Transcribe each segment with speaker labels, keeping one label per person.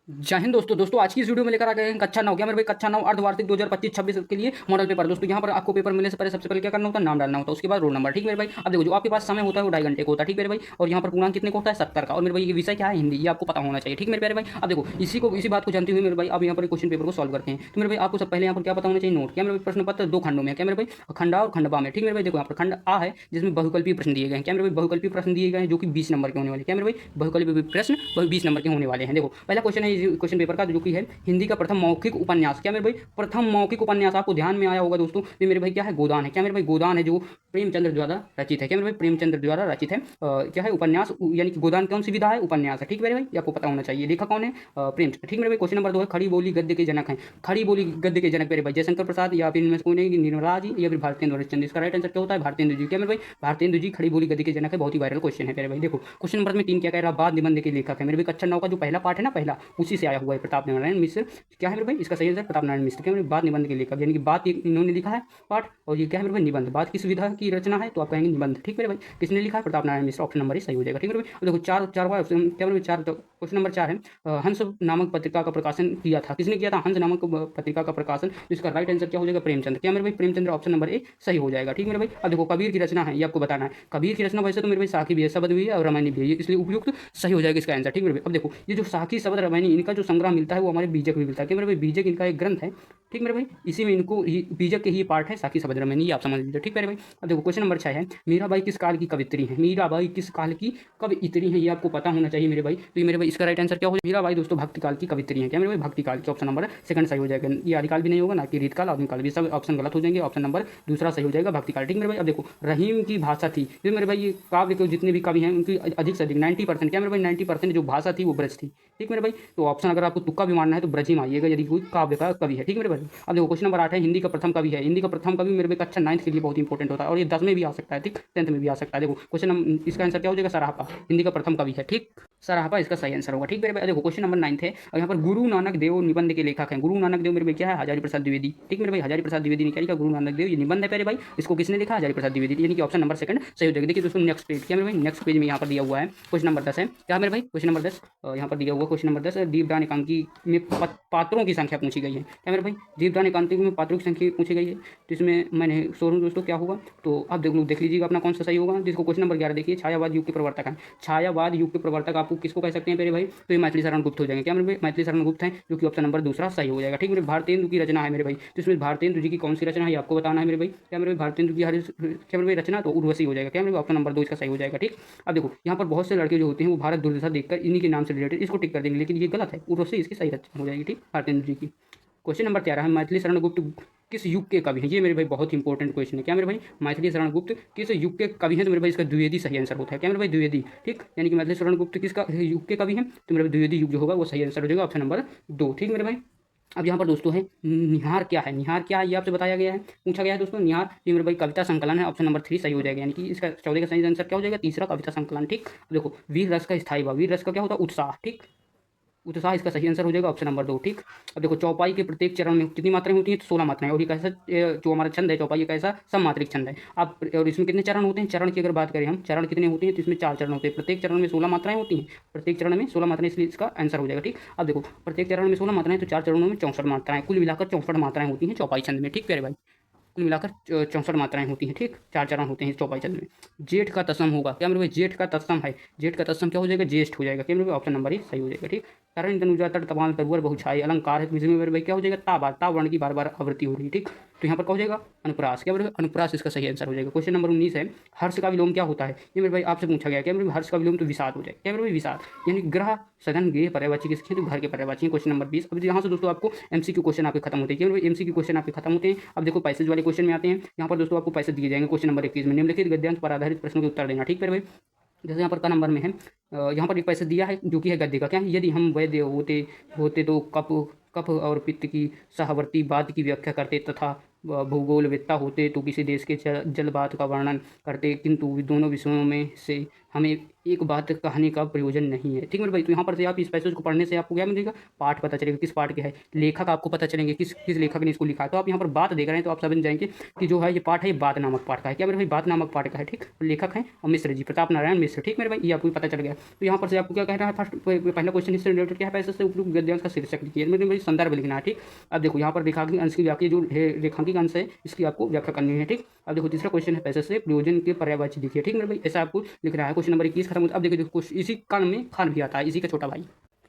Speaker 1: जय हिंद दोस्तों आज की इस वीडियो में लेकर आ गए हैं कक्षा 9 क्या मेरे भाई कक्षा 9 अर्धवार्षिक 2025-26 के लिए मॉडल पेपर। दोस्तों यहाँ पर आपको पेपर मिलने से पहले सबसे पहले क्या करना होता है, नाम डालना होता है, उसके बाद रोल नंबर। ठीक मेरे भाई, अब देखो जो आपके पास समय होता है वो 2.5 घंटे का होता है। ठीक मेरे भाई, और यहाँ पर पूर्णांक कितने का होता है, 70 का। और मेरे भाई ये विषय क्या है, हिंदी, ये आपको पता होना चाहिए। ठीक मेरे प्यारे भाई, अब देखो इसी बात को जानते हुए मेरे भाई अब यहाँ पर क्वेश्चन पेपर को सॉल्व करते हैं। तो मेरे भाई आपको सब पहले यहाँ पर क्या पता होना चाहिए, नोट। क्या मेरे भाई प्रश्न पत्र 2 खंडों में, क्या मेरे भाई खंडा और खंडबा में। ठीक मेरे भाई, देखो यहाँ पर खंड आ है जिसमें बहुकल्पीय प्रश्न दिए गए हैं। क्या मेरे भाई बहुकल्पीय प्रश्न दिए गए हैं जो कि 20 नंबर के होने वाले। क्या मेरे भाई बहुकल्पीय प्रश्न 20 नंबर के होने वाले हैं। देखो पहला क्वेश्चन है क्वेश्चन पेपर का जो कि है हिंदी का प्रथम मौखिक उपन्यास। क्या मेरे भाई प्रथम मौखिक उपन्यास आपको ध्यान में आया होगा दोस्तों, ये मेरे भाई क्या है, गोदान है। क्या मेरे भाई गोदान है जो प्रेमचंद्र द्वारा रचित है। क्या मेरे भाई प्रेमचंद्र द्वारा रचित है। क्या है, उपन्यास, यानी कि गोदान कौन सी विधा है, उपन्यास है। ठीक मेरे भाई, ये आपको पता होना चाहिए। लेखक कौन है, प्रेमचंद्र। ठीक मेरे भाई, क्वेश्चन नंबर 2 है खड़ी बोली गद्य के जनक है। खड़ी बोली गद्य के जनक मेरे भाई जयशंकर प्रसाद, या फिर इनमें से कौन है, निर्मला जी या फिर भारतेंद्र हरिश्चंद्र। इसका राइट आंसर क्या होता है, भारतेंद्र जी। क्या मेरे भाई भारतेंद्र जी खड़ी बोली गद्य के जनक है, बहुत ही वायरल क्वेश्चन है मेरे भाई। देखो क्वेश्चन नंबर में 3 क्या कह रहा है, बाद निबंध के लेखक है। मेरे भाई कक्षा 9 का जो पहला पार्ट है ना, पहला उसी से आया हुआ है, प्रताप नारायण मिश्र। क्या है मेरे भाई, इसका सही आंसर प्रताप नारायण मिश्र। क्या मेरे बात निबंध के लेखक, यानी कि बात इन्होंने लिखा है पाठ, और ये क्या है मेरे भाई निबंध। बात किस विधा की रचना है, तो आप कहेंगे निबंध। ठीक मेरे भाई, किसने लिखा है, प्रताप नारायण मिश्र। ऑप्शन नंबर ही सही हो जाएगा। ठीक मेरे भाई, अब देखो चार बार क्या मेरे भाई चार, क्वेश्चन नंबर 4 है हंस नामक पत्रिका का प्रकाशन किया था, किसने किया था, हंस नामक पत्रिका का प्रकाशन। इसका राइट आंसर क्या हो जाएगा, प्रेमचंद्र। क्या मेरे भाई प्रेमचंद्र, ऑप्शन नंबर ए सही हो जाएगा। ठीक मेरे भाई, अब देखो कबीर की रचना है, ये आपको बताना है। कबीर की रचना वैसे तो मेरे भाई साखी भी है, शब्द भी है और रामायणी भी है, इसलिए उपयुक्त सही हो जाएगा इसका आंसर। ठीक मेरे भाई, अब देखो ये जो साखी शब्द रामायणी इनका जो संग्रह मिलता है वो हमारे बीजक भी मिलता है। क्या मेरे भाई बीजक इनका एक ग्रंथ है। ठीक मेरे भाई, इसी में इनको बीजक के ही पार्ट है साखी शब्द रामायणी, ये आप समझ लीजिए। ठीक मेरे भाई, अब देखो क्वेश्चन नंबर 6 है मीराबाई किस काल की कवित्री है। मीराबाई किस काल की कवित्री है, ये आपको पता होना चाहिए मेरे भाई। तो ये मेरे भाई इसका राइट आंसर क्या हो जाएगा, मीराबाई दोस्तों भक्ति काल की कवित्री है। क्या मेरे भाई भक्ति काल की, ऑप्शन नंबर सेकंड सही हो जाएगा। ये आदिकाल भी नहीं होगा, ना कि रीतकाल आदिकाल भी, सब ऑप्शन गलत हो जाएंगे। ऑप्शन नंबर दूसरा सही हो जाएगा, भक्ति काल। ठीक मेरे भाई, अब देखो रहीम की भाषा थी, ये मेरे भाई ये काव्य के जितने भी कवि हैं उनकी अधिक से अधिक 90%, क्या मेरे भाई 90% जो भाषा थी वो ब्रज थी। ठीक मेरे भाई, तो ऑप्शन अगर आपको तुक्का भी मारना है तो ब्रज ही मारिएगा यदि कोई काव्य का कवि है। ठीक मेरे भाई, अब देखो क्वेश्चन नंबर 8 है हिंदी का प्रथम कवि है। हिंदी का प्रथम कवि मेरे भाई कक्षा 9 के लिए बहुत इंपॉर्टेंट होता है, और ये 10 में भी आ सकता है, ठीक 10th में भी आ सकता है। देखो क्वेश्चन इसका आंसर क्या हो जाएगा, सराहपा हिंदी का प्रथम कवि है। ठीक सराहपा इसका सही आंसर होगा। ठीक मेरे भाई, देखो क्वेश्चन नंबर 9 है, और यहाँ पर गुरु नानक देव निबंध के लेखक हैं। गुरु नानक देव मेरे भाई क्या है, हजारी प्रसाद द्विवेदी। ठीक मेरे भाई हजारी प्रसाद द्विवेदी ने क्या लिखा, गुरु नानक देव, ये निबंध है मेरे भाई, इसको किसने लिखा, हजारी प्रसाद द्विवेदी, यानी कि ऑप्शन नंबर सेकंड सही हो जाएगा। देखिए दोस्तों नेक्स्ट पेज, क्या मेरे भाई नेक्स्ट पेज में यहाँ पर दिया हुआ है क्वेश्चन नंबर 10 है। क्या मेरे भाई क्वेश्चन नंबर 10 यहाँ पर दिया हुआ क्वेश्चन नंबर 10 दीपदान एकांकी में पात्रों की संख्या पूछी गई है। क्या मेरे भाई दीपदान एकांकी में पात्रों की संख्या पूछी गई है, तो इसमें मैंने शोरूम दोस्तों क्या होगा, तो आप देख लीजिएगा अपना कौन सा सही होगा। जिसको क्वेश्चन नंबर 11 देखिए, छायावाद युग के प्रवर्तक है। छायावाद युग के प्रवर्तक आपको किसको कह सकते हैं मेरे भाई, तो ये मैथिली शरण गुप्त हो जाएंगे। क्या मेरे भाई मैथिली शरण गुप्त हैं, जो कि ऑप्शन नंबर दूसरा सही हो जाएगा। ठीक मेरे भारतेंदु की रचना है मेरे भाई, तो इसमें भारतेंदु जी की कौन सी रचना है आपको बताना है मेरे भाई। क्या मेरे भाई भारतेंदु की क्या मेरे भाई रचना, तो उर्वशी हो जाएगा। क्या मेरे ऑप्शन नंबर 2 इसका सही हो जाएगा। ठीक अब देखो यहाँ पर बहुत से लड़के जो होते हैं वो भारत दुर्दशा देखकर इन्हीं के नाम से रिलेटेड इसको टिक कर देंगे, लेकिन ये गलत है, उर्वशी इसकी सही रचना हो जाएगी। ठीक भारतेंदु जी की। क्वेश्चन नंबर 13 है मैथिली शरण गुप्त किस युग के कवि हैं। ये मेरे भाई बहुत इंपॉर्टेंट क्वेश्चन है। क्या मेरे भाई मैथिली शरण गुप्त किस युग के कवि हैं, तो मेरे भाई इसका द्विवेदी सही आंसर होता है। क्या मेरे भाई द्विवेदी, ठीक, यानी कि मैथिली शरण गुप्त किसका युग के कवि हैं, तो मेरे भाई द्विवेदी युग जो होगा वो सही आंसर हो जाएगा, ऑप्शन नंबर 2। ठीक मेरे भाई, अब यहाँ पर दोस्तों है निहार क्या है, निहार क्या है ये आपसे बताया गया है, पूछा गया है दोस्तों। निहार ये मेरे भाई कविता संकलन है, ऑप्शन नंबर 3 सही हो जाएगा, यानी कि इसका 14 का सही आंसर क्या हो जाएगा, तीसरा कविता संकलन। ठीक देखो वीर रस का स्थायी भाव, वीर रस का क्या होता है, उत्साह। ठीक उत्साह इसका सही आंसर हो जाएगा, ऑप्शन नंबर 2। ठीक अब देखो चौपाई के प्रत्येक चरण में कितनी मात्राएं होती हैं, तो 16 मात्राएं, और ये कैसा जो हमारा छंद है चौपाई ये कैसा सममात्रिक छंद है। आप और इसमें कितने चरण होते हैं, चरण की अगर बात करें हम, चरण कितने होते हैं, तो इसमें 4 चरण होते हैं, प्रत्येक चरण में 16 मात्राएं होती हैं, प्रत्येक चरण में 16 मात्राएं, इसलिए इसका आंसर हो जाएगा। ठीक अब देखो प्रत्येक चरण में 16 मात्राएं, तो 4 चरणों में 64 मात्राएं, कुल मिलाकर 64 मात्राएं होती हैं चौपाई छंद में। ठीक प्यारे भाई, कुल मिलाकर 64 मात्राएं होती हैं। ठीक 4 चरण होते हैं चौपाई छंद में। जेठ का तत्सम होगा, क्या मेरे भाई जेठ का तत्सम है, जेठ का तत्सम क्या हो जाएगा, ज्येष्ठ हो जाएगा। क्या मेरे भाई ऑप्शन नंबर ही सही हो जाएगा। ठीक तरण तनुजा तट तमाल तरुवर बहुछाई अलंकार है, तो इसमें मेरे भाई क्या हो जाएगा, ता वर्ण की बार बार आवृत्ति हो रही है। ठीक तो यहाँ पर क्या हो जाएगा, अनुप्रास। क्या मेरे भाई अनुप्रास इसका सही आंसर हो जाएगा। क्वेश्चन नंबर 19 है हर्ष का विलोम क्या होता है, ये मेरे भाई आपसे पूछा गया। क्या मेरे भाई हर्ष का विलोम, तो विषाद हो जाएगा। क्या मेरे भाई विषाद, यानी ग्रह सदन गेह पर्यायवाची किसके, तो घर के पर्यायवाची। Question number 20। अब यहाँ से दोस्तों आपको एमसीक्यू क्वेश्चन आपके खत्म होते हैं। क्या एमसीक्यू क्वेश्चन आपके खत्म होते हैं। अब देखो पैसेज वाले क्वेश्चन में आते हैं। यहाँ पर दोस्तों आपको पैसे दिए जाएंगे क्वेश्चन नंबर 21 में, निम्नलिखित गद्यांश पर आधारित प्रश्नों के उत्तर देना। ठीक है भाई, जैसे यहाँ पर का नंबर में है, यहाँ पर एक पैसे दिया है जो कि है गद्य का। क्या है, यदि हम वैद्य होते होते तो कफ कफ और पित्त की सहवर्ती बात की व्याख्या करते तथा भूगोलवेत्ता होते तो किसी देश के जलवात का वर्णन करते, किंतु दोनों विषयों में से हमें एक बात कहने का प्रयोजन नहीं है। ठीक मेरे भाई, तो यहाँ पर से आप इस पैसेज को पढ़ने से आपको क्या मिलेगा, पाठ पता चलेगा, किस पाठ के है, लेखक आपको पता चलेंगे किस किस लेखक ने इसको लिखा है। तो आप यहाँ पर बात देख रहे हैं तो आप समझ जाएंगे कि जो है ये पाठ है ये बात नामक पाठ का है। क्या मेरे भाई, बात नामक पाठ का है। ठीक, लेखक है और मिश्र जी, प्रताप नारायण मिश्र। ठीक मेरे भाई, ये आपको पता चल गया। तो यहाँ पर से आपको क्या कहना है, फर्स्ट पहला क्वेश्चन इससे रिलेटेड क्या है, पैसे से उपयुक्त गद्यांश का शीर्षक लिखिए। मेरे भाई संदर्भ लिखना है। ठीक, अब देखो यहाँ पर रेखांकित अंश की व्याख्या, जो रेखांकित अंश है इसकी आपको व्याख्या करनी है। ठीक, अब देखो तीसरा क्वेश्चन है, पैसे से प्रयोजन के पर्यायवाची लिखिए। ठीक मेरे भाई, ऐसा आपको लिखना है। क्वेश्चन नंबर 21 खत्म होता है। अब देखो इसी काल में खान भी आता है, इसी का छोटा भाई।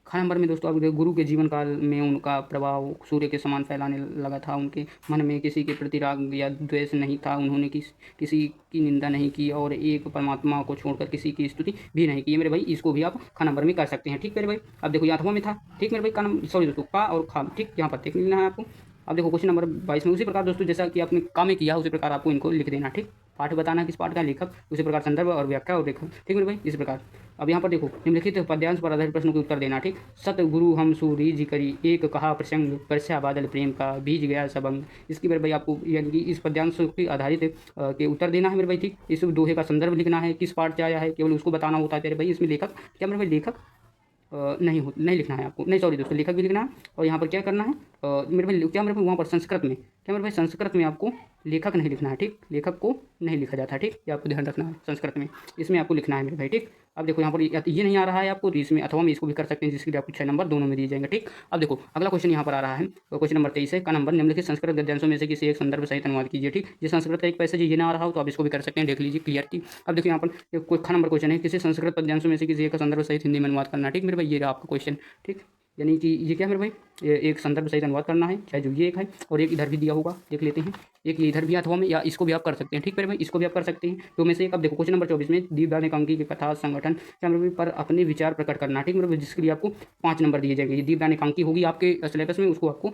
Speaker 1: खान नंबर में दोस्तों, अब देखो गुरु के जीवन काल में उनका प्रभाव सूर्य के समान फैलाने लगा था। उनके मन में किसी के प्रति राग या द्वेष नहीं था। उन्होंने किसी की निंदा नहीं की और एक परमात्मा को छोड़कर किसी की स्तुति भी नहीं की। मेरे भाई इसको भी आप खा नंबर में कर सकते हैं। ठीक मेरे भाई, अब देखो यहाँ में था। ठीक मेरे भाई, का नंबर सॉरी दोस्तों, का और खा। ठीक, यहाँ पर देख लेना है आपको। अब देखो क्वेश्चन नंबर 22 में उसी प्रकार दोस्तों जैसा कि आपने का में किया उसी प्रकार आपको इनको लिख देना। ठीक, पाठ बताना किस पाठ का, लेखक, उसी प्रकार संदर्भ और व्याख्या और लेखक। ठीक मेरे भाई, इस प्रकार। अब यहाँ पर देखो निम्नलिखित पद्यांश पर आधारित प्रश्नों के उत्तर देना। ठीक, सतगुरु हम सूरीज करी एक कहा प्रसंग, परस्या बादल प्रेम का बीज गया सबंग। इसकी मेरे भाई आपको यानी कि इस पद्यांश के आधारित के उत्तर देना है मेरे भाई। ठीक, इस दोहे का संदर्भ लिखना है, किस पाठ से आया है केवल उसको बताना होता है मेरे भाई। इसमें लेखक क्या मेरे भाई, लेखक नहीं लिखना है आपको, नहीं सॉरी दोस्तों, लेखक भी लिखना है। और यहाँ पर क्या करना है मेरे भाई, क्या मेरे भाई वहाँ पर संस्कृत में, क्या मेरे भाई संस्कृत में आपको लेखक नहीं लिखना है। ठीक, लेखक को नहीं लिखा जाता है। ठीक, ये आपको ध्यान रखना है, संस्कृत में इसमें आपको लिखना है मेरे भाई। ठीक, अब देखो यहाँ पर ये नहीं आ रहा है आपको, तो इसमें अथवा में इसको भी कर सकते हैं, जिसके लिए आपको 6 नंबर दोनों में दिए जाएंगे। ठीक, अब देखो अगला क्वेश्चन यहाँ पर आ रहा है, तो क्वेश्चन नंबर 23 है, का नंबर निम्नलिखित संस्कृत गद्यांशों में से किसी एक संदर्भ सहित अनुवाद कीजिए। ठीक, ये संस्कृत का एक पैसेज ये ना आ रहा हो तो आप इसको भी कर सकते हैं, देख लीजिए क्लियर। ठीक, अब देखो यहाँ पर कोई खा नंबर क्वेश्चन है, किसी संस्कृत पद्यांशों में से किसी एक संदर्भ सहित हिंदी में अनुवाद करना। ठीक मेरे भाई, ये रहा आपका क्वेश्चन। ठीक, यानी कि ये क्या मेरे भाई, एक संदर्भ सहित अनुवाद करना है, चाहे जो ये एक है और एक इधर भी दिया होगा, देख लेते हैं। एक ये इधर भी अथवा में, या इसको भी आप कर सकते हैं। ठीक मेरे भाई, इसको भी आप कर सकते हैं। तो में से एक अब देखो क्वेश्चन नंबर 24 में दीपदान एकांकी की कथा संगठन क्या मेरे भाई पर अपने विचार प्रकट करना। ठीक मेरे भाई, जिसके लिए आपको 5 नंबर दिए जाएंगे। ये दीपदान एकांकी होगी आपके सिलेबस में, उसको आपको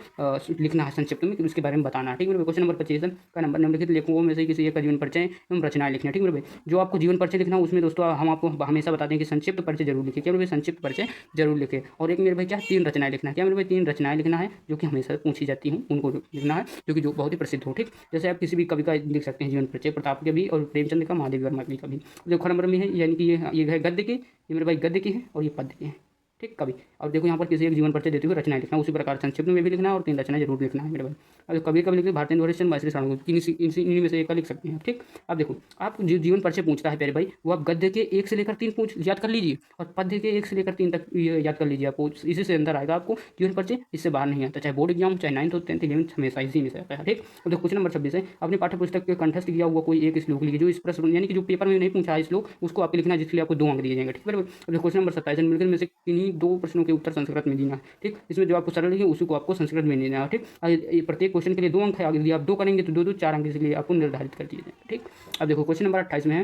Speaker 1: लिखना है संक्षिप्त में, उसके बारे में बताना है। ठीक मेरे भाई, क्वेश्चन नंबर 25 का नंबर निम्नलिखित लेखकों में से किसी एक का जीवन परिचय एवं रचनाएं लिखना। ठीक मेरे भाई, जो आपको जीवन परिचय लिखना है उसमें दोस्तों हम आपको हमेशा बताते हैं कि संक्षिप्त परिचय जरूर लिखिए। क्या मेरे भाई, संक्षिप्त परिचय जरूर लिखे। और एक मेरे भाई क्या 3 रचनाएं लिखना है। क्या मेरे भाई, 3 रचनाएं लिखना है जो कि हमेशा पूछी जाती हूँ, उनको लिखना है जो बहुत ही प्रसिद्ध हो। ठीक, जैसे आप किसी भी कवि का लिख सकते हैं जीवन परिचय, प्रताप के भी और प्रेमचंद का, महादेवी वर्मा का भी। देखो नंबर में है, यानी कि ये है गद्य के, ये मेरे भाई गद्य की है और ये पद्य के हैं। ठीक, कवि। और देखो यहाँ पर किसी एक जीवन परिचय देते हुए रचनाएं लिखना, उसी प्रकार संक्षिप्त में भी लिखना है और 3 रचनाएं जरूर लिखना है मेरे भाई। अब कभी कभी लिखते भारतीय द्वारा माइश्री साणु, इन्हीं में से एक का लिख सकते हैं। ठीक, अब देखो आप जीवन परिचय पूछता है मेरे भाई, वो आप गद्य के 1 से लेकर 3 याद कर लीजिए और पद्य के 1 से लेकर 3 तक याद कर लीजिए। आपको इसी से अंदर आएगा आपको जीवन परिचय, इससे बाहर नहीं आता, चाहे बोर्ड एग्जाम, चाहे 9th हो 10th 11th, हमेशा इसी में से आता है। ठीक, अब देखो क्वेश्चन नंबर 26 है, अपने पाठ्य पुस्तक के कंठस्थ किया हुआ कोई एक श्लोक लीजिए, जो इस प्रश्न यानी कि जो पेपर में नहीं पूछा है श्लोक, उसको आपको लिखना है, जिसके लिए आपको 2 अंक दिए जाएंगे। ठीक है, क्वेश्चन नंबर 27 निम्नलिखित में से किन्हीं 2 प्रश्नों के उत्तर संस्कृत में देना है। ठीक, इसमें जो आपको सरल है उसी को आपको संस्कृत में देना है। ठीक, प्रत्येक क्वेश्चन के लिए 2 अंक है, यदि आप 2 करेंगे तो 2 4 अंक इसलिए आपको निर्धारित कर दिए जाएंगे। ठीक, अब देखो क्वेश्चन नंबर 28 में है,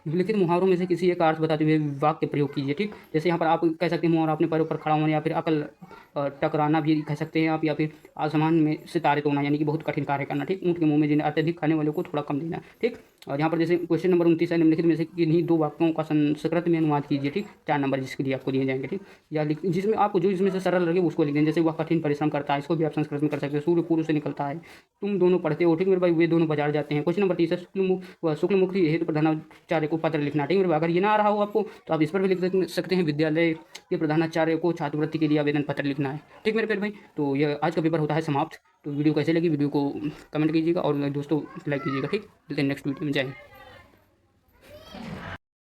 Speaker 1: निम्नलिखित मुहावरों में से किसी एक अर्थ बताते हुए वाक्य प्रयोग कीजिए। ठीक, जैसे यहाँ पर आप कह सकते हैं मुहावरा अपने पैरों पर खड़ा होना, या फिर अकल टकराना भी कह सकते हैं आप, या फिर आसमान में सितारे तोड़ना, यानी कि बहुत कठिन कार्य करना। ठीक, ऊँट के मुंह में जिन्हें अत्यधिक खाने वाले को थोड़ा कम देना। ठीक, और यहाँ पर जैसे क्वेश्चन नंबर 29 है, निम्नलिखित में से किन्हीं 2 वाक्यों का संस्कृत में अनुवाद कीजिए। ठीक, 4 नंबर जिसके लिए आपको दिए जाएंगे। ठीक, या जिसमें आपको जो इसमें से सरल लगे उसको लिख दें, जैसे वह कठिन परिश्रम करता है, इसको भी आप संस्कृत में कर सकते हैं। सूर्य पूर्व से निकलता है, तुम दोनों पढ़ते हो। ठीक मेरे भाई, वे दोनों बाजार जाते हैं। क्वेश्चन नंबर 30 है, शुक्लमुखी हेतु प्रधानाचार्य को पत्र लिखना। ठीक, अगर ये ना आ रहा हो आपको तो आप इस पर भी लिख सकते हैं, विद्यालय के प्रधानाचार्य को छात्रवृत्ति के लिए आवेदन पत्र लिखना है। ठीक मेरे प्यारे भाई, तो ये आज का पेपर होता है समाप्त। तो वीडियो कैसे लगी, वीडियो को कमेंट कीजिएगा और दोस्तों लाइक कीजिएगा। ठीक, मिलते हैं नेक्स्ट वीडियो में, जय हिंद।